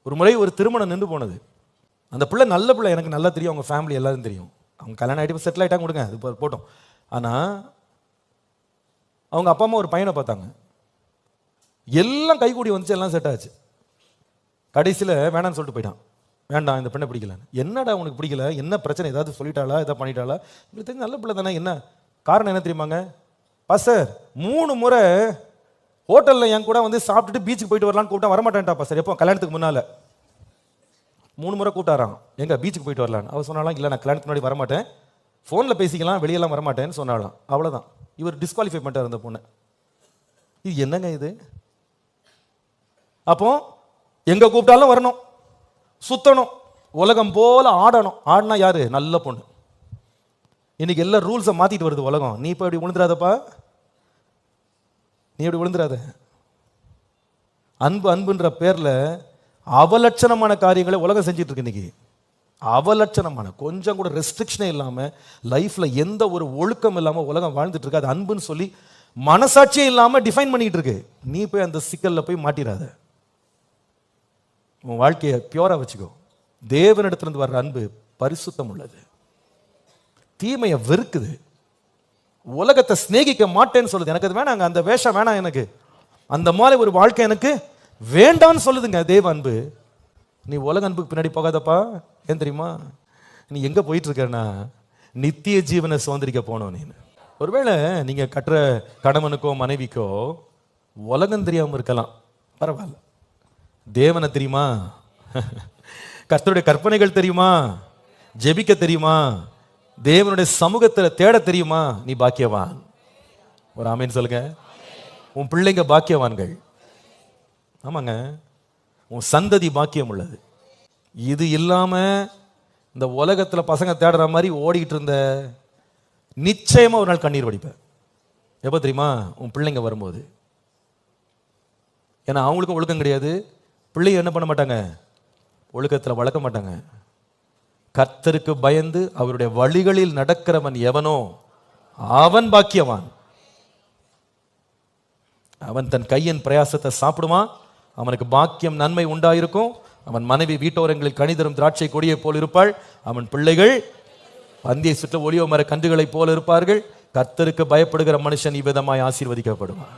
ஒரு முறை ஒரு திருமணம் நின்று போனது. அந்த பிள்ளை நல்ல பிள்ளை, எனக்கு நல்லா தெரியும், அவங்க ஃபேமிலி எல்லாரும் தெரியும். அவங்க கல்யாணம் ஆகிட்டு செட்டில் ஆகிட்டாங்க, கொடுங்க அது போட்டோம். ஆனால் அவங்க அப்பா அம்மா ஒரு பையனை பார்த்தாங்க, எல்லாம் கைகூடி வந்துச்சு, எல்லாம் செட் ஆச்சு. கடைசியில் வேணான்னு சொல்லிட்டு போயிட்டான். வேண்டாம், இந்த பெண்ணை பிடிக்கல. என்னடா உனக்கு பிடிக்கல, என்ன பிரச்சனை, ஏதாவது சொல்லிட்டாளா, எதாவது பண்ணிட்டாளா? இப்படி தெரிஞ்சு நல்ல பிள்ளை தானே, என்ன காரணம் என்ன தெரியுமாங்க? பாஸ்டர் 3 முறை ஹோட்டலில் என் கூட வந்து சாப்பிட்டுட்டு பீச்சுக்கு போயிட்டு வரலான்னு கூப்பிட்டா வரமாட்டேன்ட்டா பாஸ்டர். எப்போ? கல்யாணத்துக்கு முன்னால் 3 முறை கூப்பிட்டாரான், எங்க பீச்சுக்கு போயிட்டு வரலான்னு. அவள் சொன்னாலாம், இல்லை நான் கல்யாணத்துக்கு முன்னாடி வரமாட்டேன், ஃபோனில் பேசிக்கலாம், வெளியெல்லாம் வரமாட்டேன்னு சொன்னாலாம். அவ்வளோதான், இவர் டிஸ்குவாலிஃபை பண்ணிட்டார் அந்த பொண்ணை. இது என்னங்க இது? அப்போ எங்க கூப்பிட்டாலும் வரணும், சுத்தணும், உலகம் போல ஆடணும். ஆடினா யாரு? நல்ல பொண்ணு. இன்னைக்கு எல்லா ரூல்ஸை மாத்திட்டு வருது உலகம். நீ இப்போ இப்படி விழுந்துடாதப்பா, நீ இப்படி விழுந்துடாத. அன்பு அன்புன்ற பேர்ல அவலட்சணமான காரியங்களை உலகம் செஞ்சிட்டு இருக்கு இன்னைக்கு. அவலட்சணமான, கொஞ்சம் கூட ரெஸ்ட்ரிக்ஷனே இல்லாம, லைஃப்ல எந்த ஒரு ஒழுக்கம் இல்லாம உலகம் வாழ்ந்துட்டு இருக்கு. அது அன்புன்னு சொல்லி மனசாட்சியே இல்லாம டிஃபைன் பண்ணிட்டு இருக்கு. நீ போய் அந்த சிக்கல்ல போய் மாட்டிடாத. உன் வாழ்க்கையை பியூரா வச்சுக்கோ. தேவனிடத்திலிருந்து வர்ற அன்பு பரிசுத்தம் உள்ளது, தீமையை வெறுக்குது, உலகத்தை சிநேகிக்க மாட்டேன்னு சொல்லுது. எனக்கு அது வேணாங்க, அந்த வேஷம் வேணாம், எனக்கு அந்த மாதிரி ஒரு வாழ்க்கை எனக்கு வேண்டான்னு சொல்லுதுங்க தேவ அன்பு. நீ உலக அன்புக்கு பின்னாடி போகாதப்பா. ஏன் தெரியுமா? நீ எங்க போயிட்டு இருக்கன்னா நித்திய ஜீவனை சுதந்திரிக்க போனோம். நீ ஒருவேளை நீங்க கட்டுற கணவனுக்கோ மனைவிக்கோ உலகம் தெரியாம இருக்கலாம், பரவாயில்ல. தேவனை தெரியுமா? கர்த்தருடைய கற்பனைகள் தெரியுமா? ஜெபிக்க தெரியுமா? தேவனுடைய சமூகத்தில் தேட தெரியுமா? நீ பாக்கியவான். ஒரு ஆமீன் சொல்லுங்க. உன் பிள்ளைங்க பாக்கியவான்கள். ஆமாங்க, உன் சந்ததி பாக்கியம் உள்ளது. இது இல்லாம இந்த உலகத்துல பசங்க தேடுற மாதிரி ஓடிக்கிட்டு இருந்த, நிச்சயமா ஒரு நாள் கண்ணீர் வடிப்ப. எப்போ தெரியுமா? உன் பிள்ளைங்க வரும்போது. ஏன்னா அவங்களுக்கும் ஒழுக்கம் கிடையாது. பிள்ளைங்க என்ன பண்ண மாட்டாங்க? ஒழுக்கத்தில் வளர்க்க மாட்டாங்க. கர்த்தருக்கு பயந்து அவருடைய வழிகளில் நடக்கிறவன் எவனோ அவன் பாக்கியவான். அவன் தன் கையின் பிரயாசத்தை சாப்பிடுவான், அவனுக்கு பாக்கியம் நன்மை உண்டாயிருக்கும். அவன் மனைவி வீட்டோரங்களில் கனிதரும் திராட்சை கொடியை போல் இருப்பாள். அவன் பிள்ளைகள் பந்தியை சுற்ற ஒளியோ மர கன்றுகளைப் போல இருப்பார்கள். கர்த்தருக்கு பயப்படுகிற மனுஷன் இவ்விதமாய் ஆசீர்வதிக்கப்படுவான்.